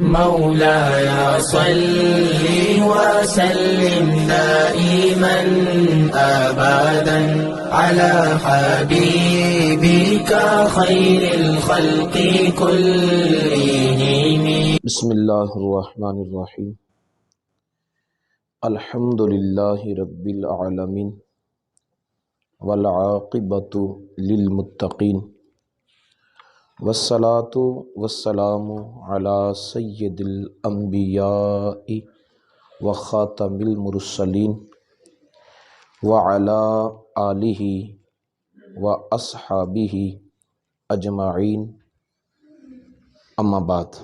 مولاي صل وسلم دائما أبدا على حبيبك خير الخلق كلهم. بسم اللہ الرحمن الرحیم الحمد للہ رب العالمین والعاقبۃ للمتقین والصلاۃ والسلام علی سید الانبیاء وخاتم المرسلین وعلی آلہ واصحابہ اجمعین، اما بعد۔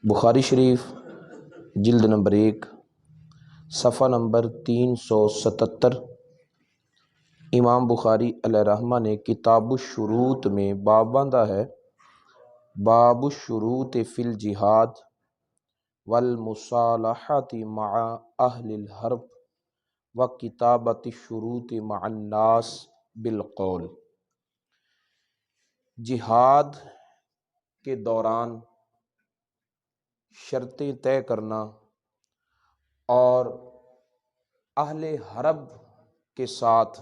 بخاری شریف جلد نمبر 1 صفحہ نمبر 377، امام بخاری علیہ رحمہ نے کتاب الشروط میں باب باندھا ہے، باب الشروط فی الجہاد والمصالحۃ مع اہل الحرب وکتابۃ الشروط مع الناس بالقول۔ جہاد کے دوران شرطیں طے کرنا اور اہل حرب کے ساتھ،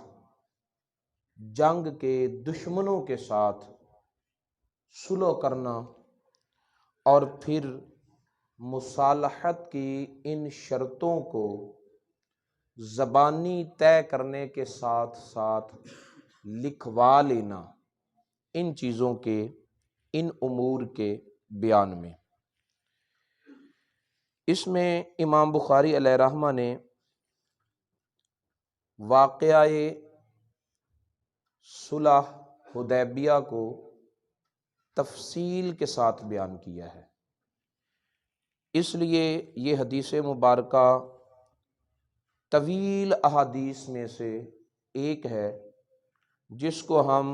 جنگ کے دشمنوں کے ساتھ صلح کرنا، اور پھر مصالحت کی ان شرطوں کو زبانی طے کرنے کے ساتھ ساتھ لکھوا لینا، ان چیزوں کے، ان امور کے بیان میں۔ اس میں امام بخاری علیہ رحمہ نے واقعہ صلح حدیبیہ کو تفصیل کے ساتھ بیان کیا ہے، اس لیے یہ حدیث مبارکہ طویل احادیث میں سے ایک ہے جس کو ہم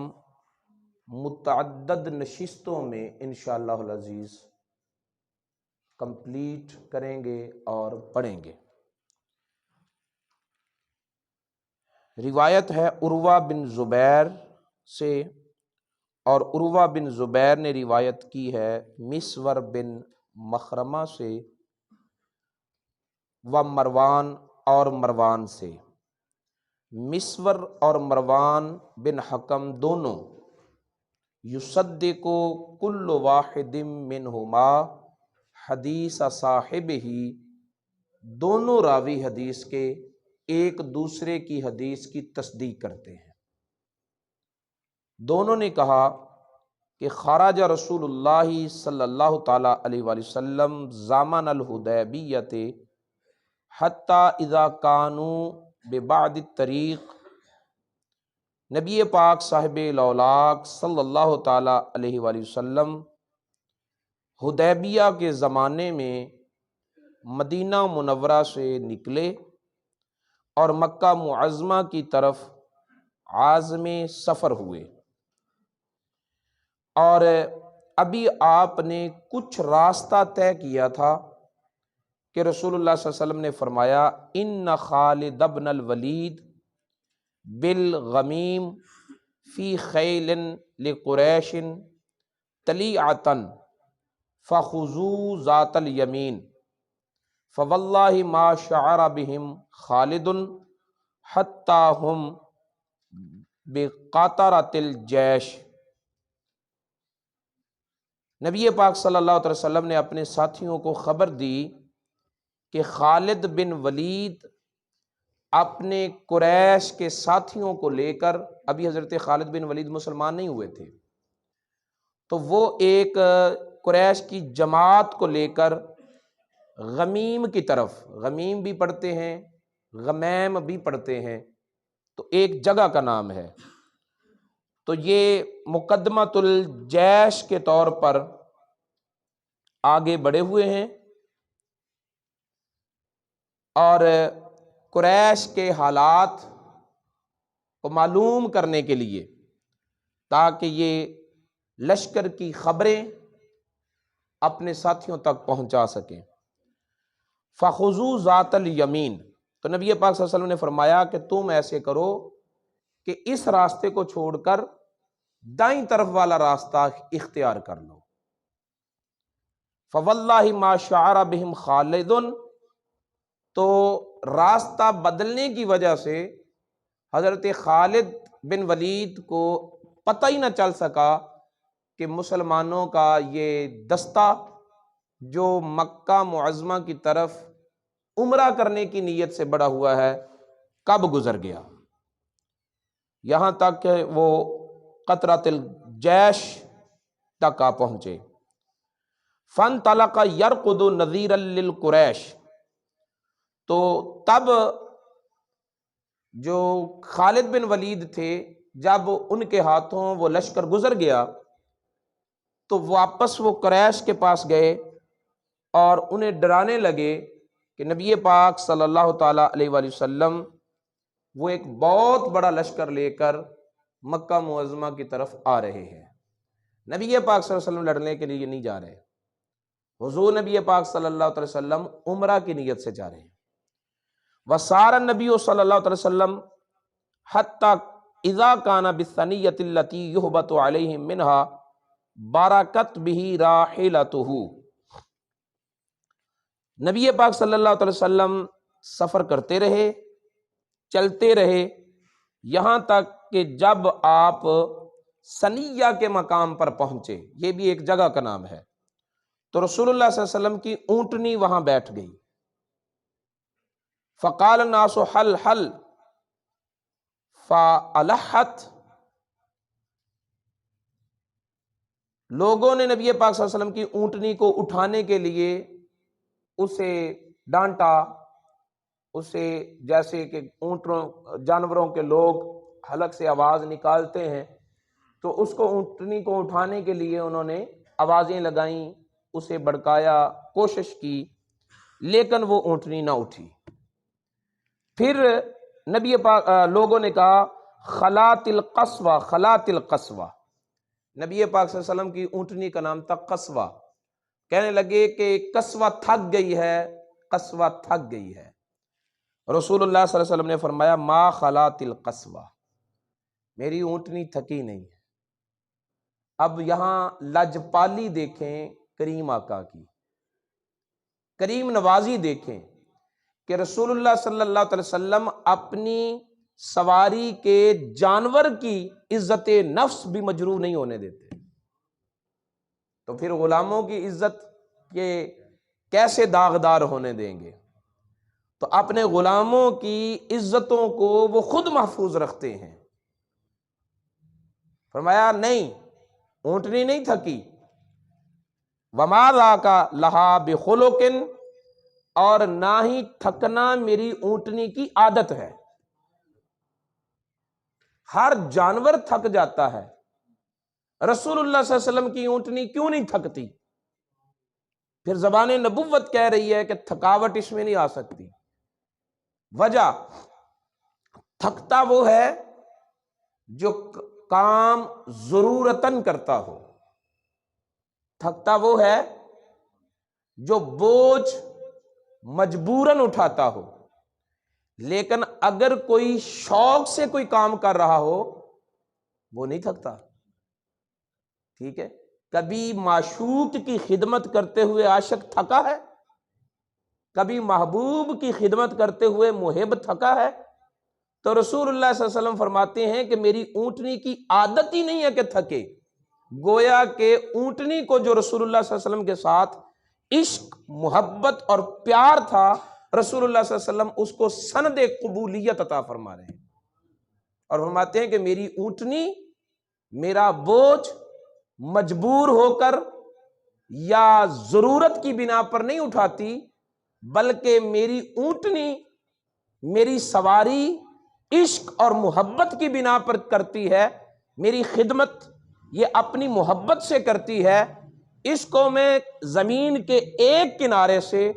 متعدد نشستوں میں انشاءاللہ العزیز کمپلیٹ کریں گے اور پڑھیں گے۔ روایت ہے عروہ بن زبیر سے، اور عروہ بن زبیر نے روایت کی ہے مسور بن مخرمہ سے و مروان اور مروان سے۔ مسور اور مروان بن حکم دونوں یصدق کل واحد منہما حدیث صاحب ہی، دونوں راوی حدیث کے ایک دوسرے کی حدیث کی تصدیق کرتے ہیں۔ دونوں نے کہا کہ خرج رسول اللہ صلی اللہ تعالی علیہ وآلہ وسلم زمن الحدیبیۃ حتی اذا کانوا ببعد الطریق، نبی پاک صاحب لولاک صلی اللہ تعالی علیہ وآلہ وسلم حدیبیہ کے زمانے میں مدینہ منورہ سے نکلے اور مکہ معظمہ کی طرف عازم سفر ہوئے، اور ابھی آپ نے کچھ راستہ طے کیا تھا کہ رسول اللہ صلی اللہ علیہ وسلم نے فرمایا ان خالد بن الولید بالغمیم فی خیل لقریش طلیعۃ فخذوا ذات الیمین فواللہ ما شعر بہم خالد حتی ہم بقاطرۃ الجیش۔ نبی پاک صلی اللہ علیہ وسلم نے اپنے ساتھیوں کو خبر دی کہ خالد بن ولید اپنے قریش کے ساتھیوں کو لے کر، ابھی حضرت خالد بن ولید مسلمان نہیں ہوئے تھے، تو وہ ایک قریش کی جماعت کو لے کر غمیم کی طرف، غمیم بھی پڑھتے ہیں، غمیم بھی پڑھتے ہیں، تو ایک جگہ کا نام ہے، تو یہ مقدمۃ الجیش کے طور پر آگے بڑھے ہوئے ہیں، اور قریش کے حالات کو معلوم کرنے کے لیے، تاکہ یہ لشکر کی خبریں اپنے ساتھیوں تک پہنچا سکیں۔ فخذوا ذات الیمین، تو نبی پاک صلی اللہ علیہ وسلم نے فرمایا کہ تم ایسے کرو کہ اس راستے کو چھوڑ کر دائیں طرف والا راستہ اختیار کر لو۔ فواللہ ما شعر بہم خالد، تو راستہ بدلنے کی وجہ سے حضرت خالد بن ولید کو پتہ ہی نہ چل سکا کہ مسلمانوں کا یہ دستہ جو مکہ معظمہ کی طرف عمرہ کرنے کی نیت سے بڑھا ہوا ہے کب گزر گیا، یہاں تک کہ وہ قطرۃ الجیش تک آ پہنچے۔ فانطلق یرقد نذیرا للقریش، تو تب جو خالد بن ولید تھے جب ان کے ہاتھوں وہ لشکر گزر گیا تو واپس وہ قریش کے پاس گئے اور انہیں ڈرانے لگے کہ نبی پاک صلی اللہ تعالیٰ علیہ وآلہ وسلم وہ ایک بہت بڑا لشکر لے کر مکہ معظمہ کی طرف آ رہے ہیں، نبی پاک صلی اللہ علیہ وسلم لڑنے کے لیے نہیں جا رہے، حضور نبی پاک صلی اللہ علیہ وسلم عمرہ کی نیت سے جا رہے ہیں۔ وسار النبی صلی اللہ علیہ وسلم حتی اذا کان بالثنیۃ التی یہبط علیہم منہا بارکت بہ راحلتہ، نبی پاک صلی اللہ علیہ وسلم سفر کرتے رہے، چلتے رہے، یہاں تک کہ جب آپ سنیہ کے مقام پر پہنچے، یہ بھی ایک جگہ کا نام ہے، تو رسول اللہ صلی اللہ علیہ وسلم کی اونٹنی وہاں بیٹھ گئی۔ فقال الناس حل حل فالحت، لوگوں نے نبی پاک صلی اللہ علیہ وسلم کی اونٹنی کو اٹھانے کے لیے اسے ڈانٹا، اسے جیسے کہ اونٹوں جانوروں کے لوگ حلق سے آواز نکالتے ہیں تو اس کو اونٹنی کو اٹھانے کے لیے انہوں نے آوازیں لگائیں، اسے بڑکایا، کوشش کی، لیکن وہ اونٹنی نہ اٹھی۔ پھر نبی پاک لوگوں نے کہا خلات القصوہ، خلات القصوہ، نبی پاک صلی اللہ علیہ وسلم کی اونٹنی کا نام تھا قصوہ، کہنے لگے کہ قصوہ تھک گئی ہے، قصوہ تھک گئی ہے۔ رسول اللہ صلی اللہ علیہ وسلم نے فرمایا ما خلات القصوہ، میری اونٹنی تھکی نہیں ہے۔ اب یہاں لجپالی دیکھیں کریم آقا کی، کریم نوازی دیکھیں کہ رسول اللہ صلی اللہ علیہ وسلم اپنی سواری کے جانور کی عزت نفس بھی مجروح نہیں ہونے دیتے، تو پھر غلاموں کی عزت کے کیسے داغدار ہونے دیں گے؟ تو اپنے غلاموں کی عزتوں کو وہ خود محفوظ رکھتے ہیں۔ فرمایا نہیں، اونٹنی نہیں تھکی، وما ذاک لہا بخلق، اور نہ ہی تھکنا میری اونٹنی کی عادت ہے۔ ہر جانور تھک جاتا ہے، رسول اللہ صلی اللہ علیہ وسلم کی اونٹنی کیوں نہیں تھکتی؟ پھر زبان نبوت کہہ رہی ہے کہ تھکاوٹ اس میں نہیں آ سکتی۔ وجہ، تھکتا وہ ہے جو کام ضرورتاً کرتا ہو، تھکتا وہ ہے جو بوجھ مجبوراً اٹھاتا ہو، لیکن اگر کوئی شوق سے کوئی کام کر رہا ہو وہ نہیں تھکتا۔ ٹھیک ہے، کبھی معشوق کی خدمت کرتے ہوئے عاشق تھکا ہے؟ کبھی محبوب کی خدمت کرتے ہوئے محب تھکا ہے؟ تو رسول اللہ صلی اللہ علیہ وسلم فرماتے ہیں کہ میری اونٹنی کی عادت ہی نہیں ہے کہ تھکے، گویا کہ اونٹنی کو جو رسول اللہ صلی اللہ علیہ وسلم کے ساتھ عشق، محبت اور پیار تھا، رسول اللہ صلی اللہ علیہ وسلم اس کو سند قبولیت عطا فرما رہے ہیں اور فرماتے ہیں کہ میری اونٹنی میرا بوجھ مجبور ہو کر یا ضرورت کی بنا پر نہیں اٹھاتی، بلکہ میری اونٹنی، میری سواری عشق اور محبت کی بنا پر کرتی ہے، میری خدمت یہ اپنی محبت سے کرتی ہے۔ اس کو میں زمین کے ایک کنارے سے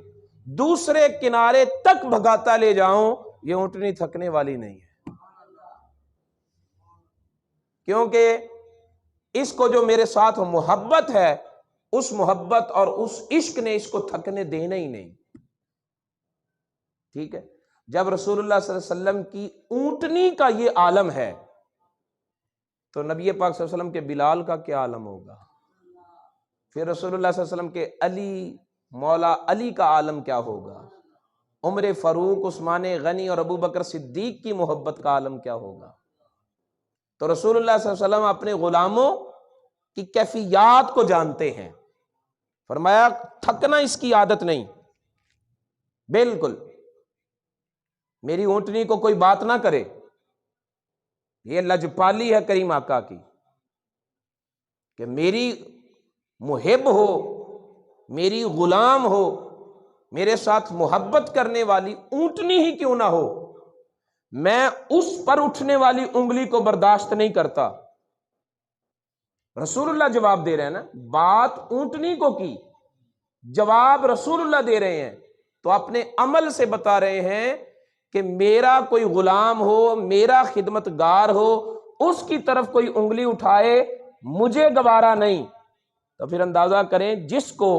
دوسرے کنارے تک بھگاتا لے جاؤں، یہ اونٹنی تھکنے والی نہیں ہے، کیونکہ اس کو جو میرے ساتھ محبت ہے، اس محبت اور اس عشق نے اس کو تھکنے دینا ہی نہیں۔ ٹھیک ہے، جب رسول اللہ صلی اللہ علیہ وسلم کی اونٹنی کا یہ عالم ہے تو نبی پاک صلی اللہ علیہ وسلم کے بلال کا کیا عالم ہوگا؟ پھر رسول اللہ صلی اللہ علیہ وسلم کے علی، مولا علی کا عالم کیا ہوگا، عمر فاروق، عثمان غنی اور ابو بکر صدیق کی محبت کا عالم کیا ہوگا۔ تو رسول اللہ صلی اللہ علیہ وسلم اپنے غلاموں کی کیفیات کو جانتے ہیں۔ فرمایا تھکنا اس کی عادت نہیں، بالکل میری اونٹنی کو کوئی بات نہ کرے، یہ لجپالی ہے کریم آقا کی کہ میری محب ہو، میری غلام ہو، میرے ساتھ محبت کرنے والی اونٹنی ہی کیوں نہ ہو، میں اس پر اٹھنے والی انگلی کو برداشت نہیں کرتا۔ رسول اللہ جواب دے رہے ہیں نا، بات اونٹنی کو کی، جواب رسول اللہ دے رہے ہیں، تو اپنے عمل سے بتا رہے ہیں کہ میرا کوئی غلام ہو، میرا خدمت گار ہو، اس کی طرف کوئی انگلی اٹھائے مجھے گوارا نہیں۔ تو پھر اندازہ کریں جس کو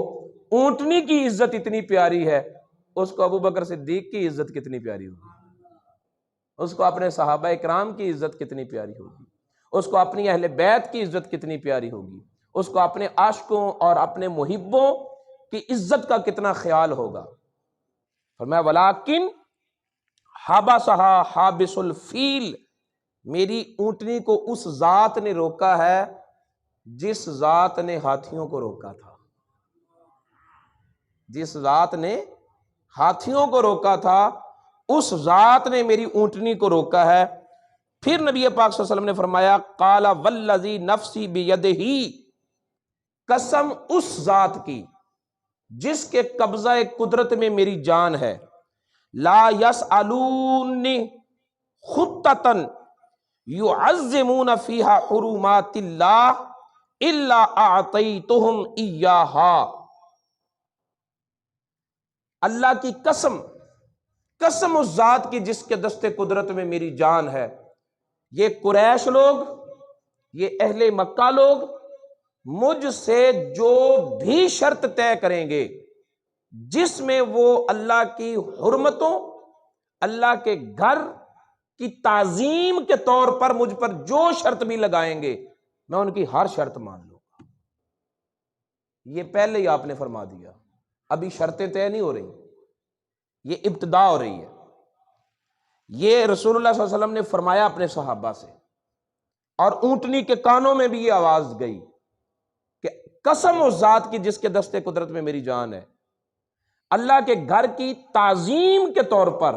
اونٹنی کی عزت اتنی پیاری ہے، اس کو ابو بکر صدیق کی عزت کتنی پیاری ہوگی، اس کو اپنے صحابہ اکرام کی عزت کتنی پیاری ہوگی، اس کو اپنی اہل بیت کی عزت کتنی پیاری ہوگی، اس کو اپنے عاشقوں اور اپنے محبوں کی عزت کا کتنا خیال ہوگا۔ فرمایا ولیکن حبسہا حابس الفیل، میری اونٹنی کو اس ذات نے روکا ہے جس ذات نے ہاتھیوں کو روکا تھا، جس ذات نے ہاتھیوں کو روکا تھا اس ذات نے میری اونٹنی کو روکا ہے۔ پھر نبی پاک صلی اللہ علیہ وسلم نے فرمایا قال والذی نفسی بیدہ، قسم اس ذات کی جس کے قبضہ قدرت میں میری جان ہے، لا یسألونی خطۃ یعظمون فیہا حرمات اللہ الا اعطیتہم ایہا، اللہ کی قسم، قسم اس ذات کی جس کے دستے قدرت میں میری جان ہے، یہ قریش لوگ، یہ اہل مکہ لوگ مجھ سے جو بھی شرط طے کریں گے، جس میں وہ اللہ کی حرمتوں، اللہ کے گھر کی تعظیم کے طور پر مجھ پر جو شرط بھی لگائیں گے، میں ان کی ہر شرط مان لوں گا۔ یہ پہلے ہی آپ نے فرما دیا، ابھی شرطیں طے نہیں ہو رہی، یہ ابتدا ہو رہی ہے۔ یہ رسول اللہ صلی اللہ علیہ وسلم نے فرمایا اپنے صحابہ سے، اور اونٹنی کے کانوں میں بھی یہ آواز گئی کہ قسم اس ذات کی جس کے دستے قدرت میں میری جان ہے، اللہ کے گھر کی تعظیم کے طور پر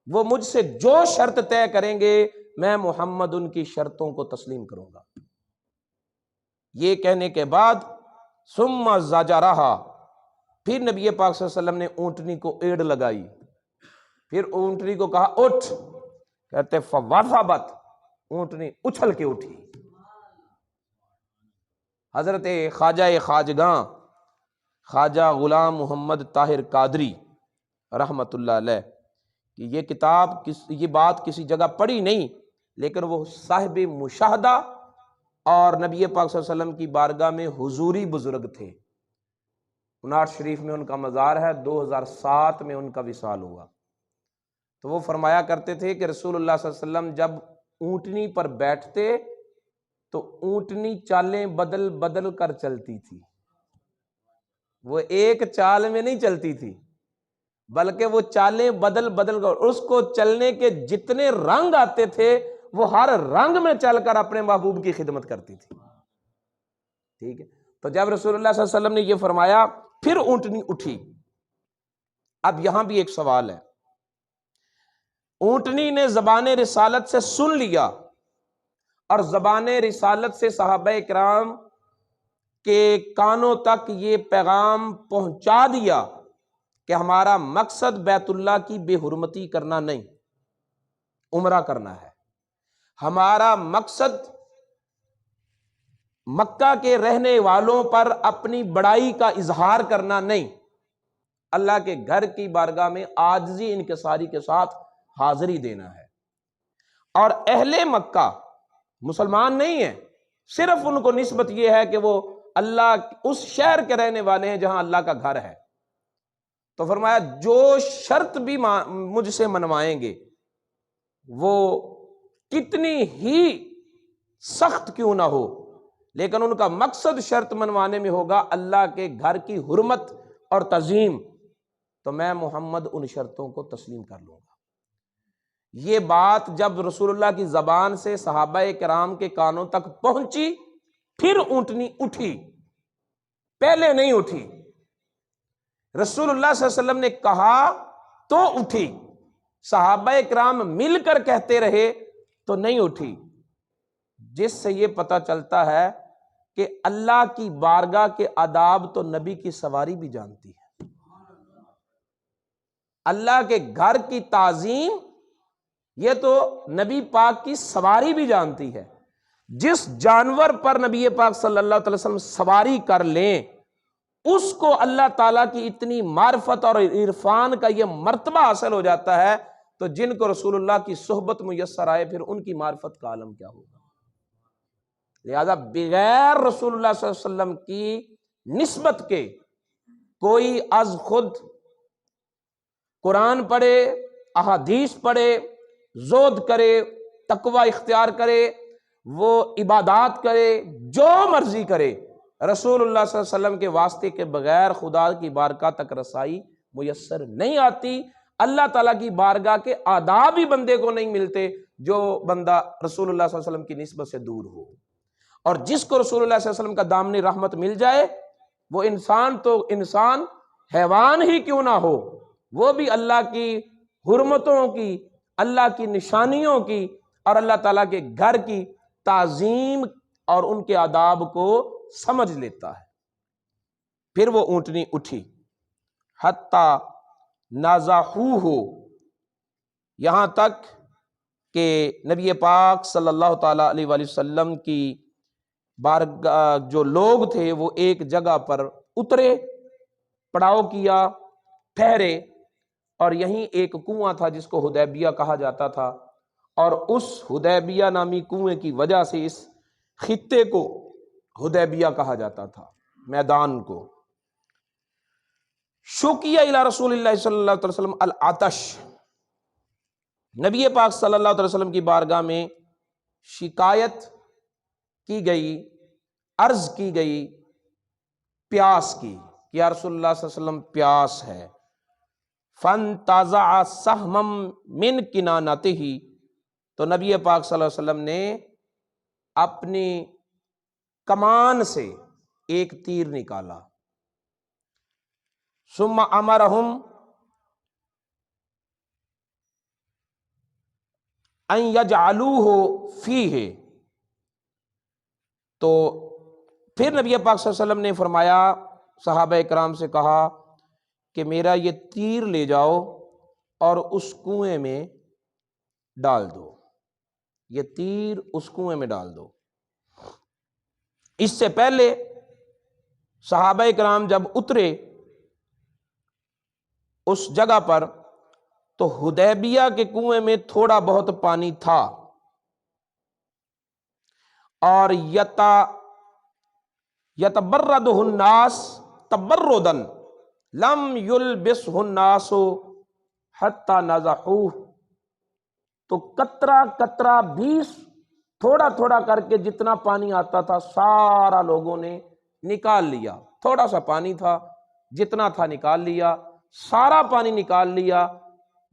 وہ مجھ سے جو شرط طے کریں گے، میں محمد ان کی شرطوں کو تسلیم کروں گا۔ یہ کہنے کے بعد ثم زجرہا، پھر نبی پاک صلی اللہ علیہ وسلم نے اونٹنی کو ایڑ لگائی، پھر اونٹنی کو کہا اٹھ، کہتے فوثبت، اونٹنی اچھل کے اٹھی۔ حضرت خواجہ خواجگاں خواجہ غلام محمد طاہر قادری رحمت اللہ علیہ کہ یہ کتاب یہ بات کسی جگہ پڑھی نہیں، لیکن وہ صاحب مشاہدہ اور نبی پاک صلی اللہ علیہ وسلم کی بارگاہ میں حضوری بزرگ تھے۔ کناٹ شریف میں ان کا مزار ہے، 2007 میں ان کا وصال ہوا۔ تو وہ فرمایا کرتے تھے کہ رسول اللہ صلی اللہ علیہ وسلم جب اونٹنی پر بیٹھتے تو اونٹنی چالیں بدل بدل کر چلتی تھی، وہ ایک چال میں نہیں چلتی تھی، بلکہ وہ چالیں بدل بدل کر، اس کو چلنے کے جتنے رنگ آتے تھے وہ ہر رنگ میں چل کر اپنے محبوب کی خدمت کرتی تھی۔ ٹھیک ہے، تو جب رسول اللہ صلی اللہ علیہ وسلم نے یہ فرمایا پھر اونٹنی اٹھی۔ اب یہاں بھی ایک سوال ہے، اونٹنی نے زبان رسالت سے سن لیا اور زبان رسالت سے صحابہ کرام کے کانوں تک یہ پیغام پہنچا دیا کہ ہمارا مقصد بیت اللہ کی بے حرمتی کرنا نہیں، عمرہ کرنا ہے، ہمارا مقصد مکہ کے رہنے والوں پر اپنی بڑائی کا اظہار کرنا نہیں، اللہ کے گھر کی بارگاہ میں عاجزی انکساری کے ساتھ حاضری دینا ہے۔ اور اہل مکہ مسلمان نہیں ہیں، صرف ان کو نسبت یہ ہے کہ وہ اللہ اس شہر کے رہنے والے ہیں جہاں اللہ کا گھر ہے۔ تو فرمایا جو شرط بھی مجھ سے منوائیں گے وہ کتنی ہی سخت کیوں نہ ہو، لیکن ان کا مقصد شرط منوانے میں ہوگا اللہ کے گھر کی حرمت اور تعظیم، تو میں محمد ان شرطوں کو تسلیم کر لوں گا۔ یہ بات جب رسول اللہ کی زبان سے صحابہ کرام کے کانوں تک پہنچی، پھر اونٹنی اٹھی، پہلے نہیں اٹھی۔ رسول اللہ صلی اللہ علیہ وسلم نے کہا تو اٹھی، صحابہ کرام مل کر کہتے رہے تو نہیں اٹھی، جس سے یہ پتہ چلتا ہے کہ اللہ کی بارگاہ کے آداب تو نبی کی سواری بھی جانتی ہے، اللہ کے گھر کی تعظیم یہ تو نبی پاک کی سواری بھی جانتی ہے۔ جس جانور پر نبی پاک صلی اللہ علیہ وسلم سواری کر لیں، اس کو اللہ تعالیٰ کی اتنی معرفت اور عرفان کا یہ مرتبہ حاصل ہو جاتا ہے، تو جن کو رسول اللہ کی صحبت میسر آئے پھر ان کی معرفت کا عالم کیا ہوگا۔ لہذا بغیر رسول اللہ صلی اللہ علیہ وسلم کی نسبت کے کوئی از خود قرآن پڑھے، احادیث پڑھے، زہد کرے، تقوی اختیار کرے، وہ عبادات کرے، جو مرضی کرے، رسول اللہ صلی اللہ علیہ وسلم کے واسطے کے بغیر خدا کی بارگاہ تک رسائی میسر نہیں آتی۔ اللہ تعالیٰ کی بارگاہ کے آداب ہی بندے کو نہیں ملتے جو بندہ رسول اللہ صلی اللہ علیہ وسلم کی نسبت سے دور ہو۔ اور جس کو رسول اللہ صلی اللہ علیہ وسلم کا دامن رحمت مل جائے، وہ انسان تو انسان، حیوان ہی کیوں نہ ہو، وہ بھی اللہ کی حرمتوں کی، اللہ کی نشانیوں کی اور اللہ تعالیٰ کے گھر کی تعظیم اور ان کے آداب کو سمجھ لیتا ہے۔ پھر وہ اونٹنی اٹھی، حتیٰ نازعوہ، یہاں تک کہ نبی پاک صلی اللہ تعالیٰ علیہ وآلہ وسلم کی بارگاہ جو لوگ تھے وہ ایک جگہ پر اترے، پڑاؤ کیا، ٹھہرے، اور یہیں ایک کنواں تھا جس کو حدیبیہ کہا جاتا تھا، اور اس حدیبیہ نامی کنویں کی وجہ سے اس خطے کو حدیبیہ کہا جاتا تھا، میدان کو۔ شکیہ الی رسول اللہ صلی اللہ علیہ وسلم العطش، نبی پاک صلی اللہ علیہ وسلم کی بارگاہ میں شکایت کی گئی، عرض کی گئی پیاس کی کہ یا رسول اللہ صلی اللہ علیہ وسلم پیاس ہے۔ فانتزع سہما من کنانتہ، تو نبی پاک صلی اللہ علیہ وسلم نے اپنی کمان سے ایک تیر نکالا، ثم امرہم ان یجعلوہ فیہ، تو پھر نبی پاک صلی اللہ علیہ وسلم نے فرمایا، صحابہ کرام سے کہا کہ میرا یہ تیر لے جاؤ اور اس کنویں میں ڈال دو، یہ تیر اس کنویں میں ڈال دو۔ اس سے پہلے صحابہ کرام جب اترے اس جگہ پر تو حدیبیہ کے کنویں میں تھوڑا بہت پانی تھا، اور یتبردہ الناس تبردا لم یلبسہ الناس حتی نزعوہ، تو قطرہ قطرہ بھی تھوڑا تھوڑا کر کے جتنا پانی آتا تھا سارا لوگوں نے نکال لیا، تھوڑا سا پانی تھا، جتنا تھا نکال لیا، سارا پانی نکال لیا،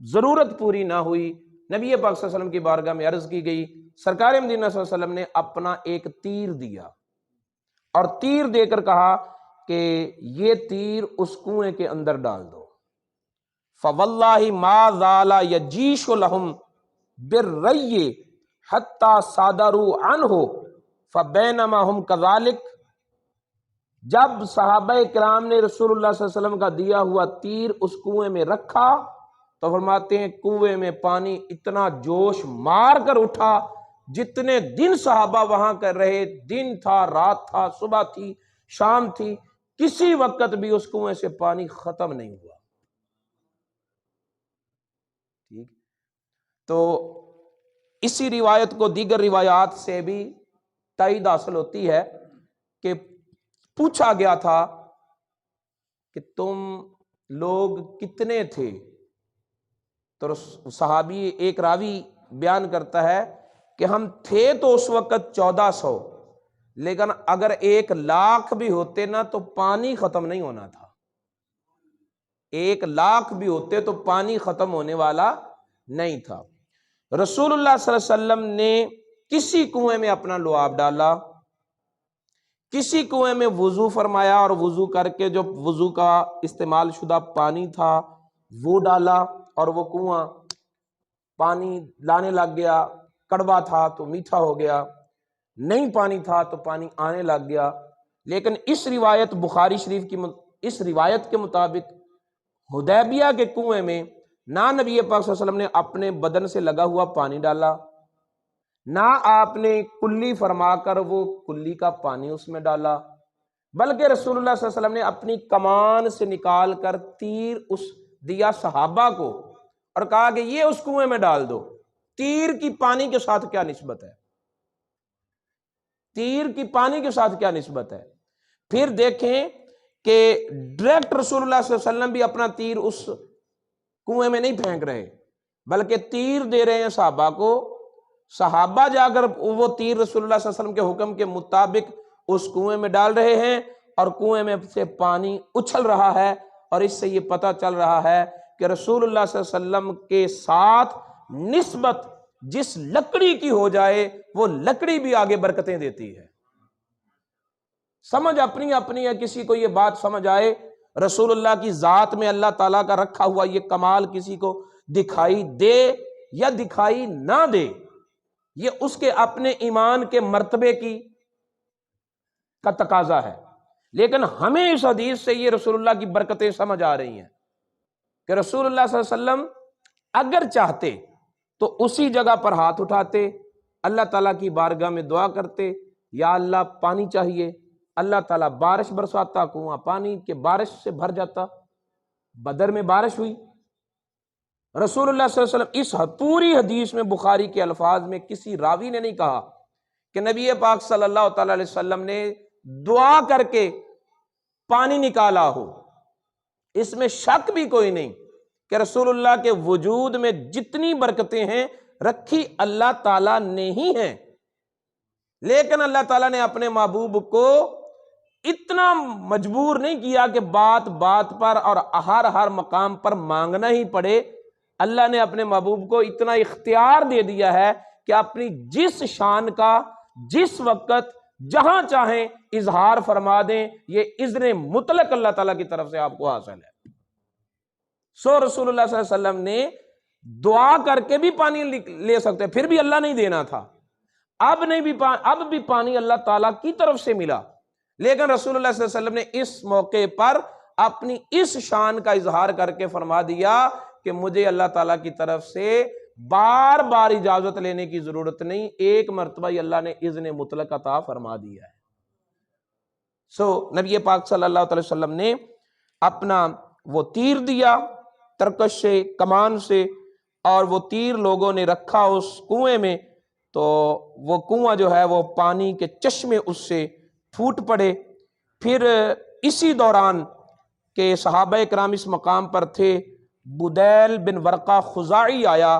ضرورت پوری نہ ہوئی۔ نبی پاک صلی اللہ علیہ وسلم کی بارگاہ میں عرض کی گئی، سرکار مدینہ صلی اللہ علیہ وسلم نے اپنا ایک تیر دیا اور تیر دے کر کہا کہ یہ تیر اس کنویں کے اندر ڈال دو۔ فواللہ ما زال یجیش لہم بالری حتی صادروا عنہ فبینما ہم کذالک، جب صحابہ کرام نے رسول اللہ صلی اللہ علیہ وسلم کا دیا ہوا تیر اس کنویں میں رکھا تو فرماتے ہیں کنویں میں پانی اتنا جوش مار کر اٹھا، جتنے دن صحابہ وہاں کر رہے، دن تھا، رات تھا، صبح تھی، شام تھی، کسی وقت بھی اس کنویں سے پانی ختم نہیں ہوا۔ ٹھیک، تو اسی روایت کو دیگر روایات سے بھی تائید حاصل ہوتی ہے کہ پوچھا گیا تھا کہ تم لوگ کتنے تھے، تو صحابی ایک راوی بیان کرتا ہے کہ ہم تھے تو اس وقت 1400، لیکن اگر 1,00,000 بھی ہوتے نا تو پانی ختم نہیں ہونا تھا. 1,00,000 بھی ہوتے تو پانی ختم ہونے والا نہیں تھا. رسول اللہ صلی اللہ علیہ وسلم نے کسی کنویں میں اپنا لعاب ڈالا، کسی کنویں میں وضو فرمایا اور وضو کر کے جو وضو کا استعمال شدہ پانی تھا وہ ڈالا، اور وہ کنواں پانی لانے لگ گیا. کڑوا تھا تو میٹھا ہو گیا، نہیں پانی تھا تو پانی آنے لگ گیا. لیکن اس روایت بخاری شریف کی اس روایت کے مطابق حدیبیہ کے کنویں میں نہ نبی پاک صلی اللہ علیہ وسلم نے اپنے بدن سے لگا ہوا پانی ڈالا، نہ آپ نے کلی فرما کر وہ کلی کا پانی اس میں ڈالا، بلکہ رسول اللہ صلی اللہ علیہ وسلم نے اپنی کمان سے نکال کر تیر اس دیا صحابہ کو اور کہا کہ یہ اس کنویں میں ڈال دو. تیر کی پانی کے ساتھ کیا نسبت ہے؟ تیر کی پانی کے ساتھ کیا نسبت ہے؟ پھر دیکھیں کہ ڈائریکٹ رسول اللہ صلی اللہ علیہ وسلم بھی اپنا تیر اس کنویں میں نہیں پھینک رہے، بلکہ تیر دے رہے ہیں صحابہ کو. صحابہ جا کر وہ تیر رسول اللہ صلی اللہ علیہ وسلم کے حکم کے مطابق اس کنویں میں ڈال رہے ہیں، اور کنویں میں سے پانی اچھل رہا ہے. اور اس سے یہ پتہ چل رہا ہے کہ رسول اللہ صلی اللہ علیہ وسلم کے ساتھ نسبت جس لکڑی کی ہو جائے وہ لکڑی بھی آگے برکتیں دیتی ہے. سمجھ اپنی اپنی ہے. کسی کو یہ بات سمجھ آئے رسول اللہ کی ذات میں اللہ تعالیٰ کا رکھا ہوا یہ کمال کسی کو دکھائی دے یا دکھائی نہ دے، یہ اس کے اپنے ایمان کے مرتبے کا تقاضا ہے. لیکن ہمیں اس حدیث سے یہ رسول اللہ کی برکتیں سمجھ آ رہی ہیں کہ رسول اللہ صلی اللہ علیہ وسلم اگر چاہتے تو اسی جگہ پر ہاتھ اٹھاتے، اللہ تعالیٰ کی بارگاہ میں دعا کرتے، یا اللہ پانی چاہیے، اللہ تعالیٰ بارش برساتا، کنواں پانی کے بارش سے بھر جاتا. بدر میں بارش ہوئی. رسول اللہ صلی اللہ علیہ وسلم اس پوری حدیث میں بخاری کے الفاظ میں کسی راوی نے نہیں کہا کہ نبی پاک صلی اللہ تعالی علیہ وسلم نے دعا کر کے پانی نکالا ہو. اس میں شک بھی کوئی نہیں کہ رسول اللہ کے وجود میں جتنی برکتیں ہیں رکھی اللہ تعالیٰ نے ہی ہیں. لیکن اللہ تعالیٰ نے اپنے محبوب کو اتنا مجبور نہیں کیا کہ بات بات پر اور ہر مقام پر مانگنا ہی پڑے. اللہ نے اپنے محبوب کو اتنا اختیار دے دیا ہے کہ اپنی جس شان کا جس وقت جہاں چاہیں اظہار فرما دیں. یہ اذن مطلق اللہ تعالیٰ کی طرف سے آپ کو حاصل ہے. سو رسول اللہ صلی اللہ علیہ وسلم نے دعا کر کے بھی پانی لے سکتے، پھر بھی اللہ نہیں دینا تھا. اب بھی پانی اللہ تعالیٰ کی طرف سے ملا، لیکن رسول اللہ صلی اللہ علیہ وسلم نے اس موقع پر اپنی اس شان کا اظہار کر کے فرما دیا کہ مجھے اللہ تعالیٰ کی طرف سے بار بار اجازت لینے کی ضرورت نہیں، ایک مرتبہ ہی اللہ نے اذن مطلق عطا فرما دیا ہے. نبی پاک صلی اللہ علیہ وسلم نے اپنا وہ تیر دیا ترکش سے، کمان سے، اور وہ تیر لوگوں نے رکھا اس کنویں میں، تو وہ کنواں جو ہے وہ پانی کے چشمے اس سے پھوٹ پڑے. پھر اسی دوران کہ صحابہ کرام اس مقام پر تھے، بدیل بن ورقہ خزاعی آیا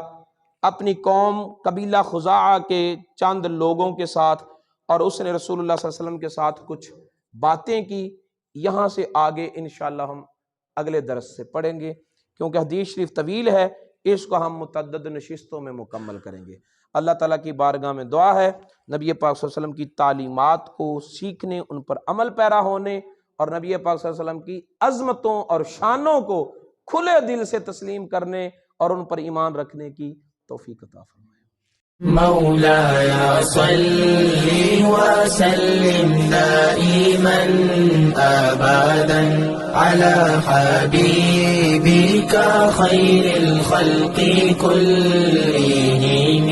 اپنی قوم قبیلہ خزاعہ کے چند لوگوں کے ساتھ، اور اس نے رسول اللہ صلی اللہ علیہ وسلم کے ساتھ کچھ باتیں کی. یہاں سے آگے انشاءاللہ ہم اگلے درس سے پڑھیں گے، کیونکہ حدیث شریف طویل ہے، اس کو ہم متعدد نشستوں میں مکمل کریں گے. اللہ تعالیٰ کی بارگاہ میں دعا ہے نبی پاک صلی اللہ علیہ وسلم کی تعلیمات کو سیکھنے، ان پر عمل پیرا ہونے، اور نبی پاک صلی اللہ علیہ وسلم کی عظمتوں اور شانوں کو کھلے دل سے تسلیم کرنے اور ان پر ایمان رکھنے کی توفیق عطا فرمائے. مولاي صل وسلم دائما أبدا على حبيبك خير الخلق كلهم.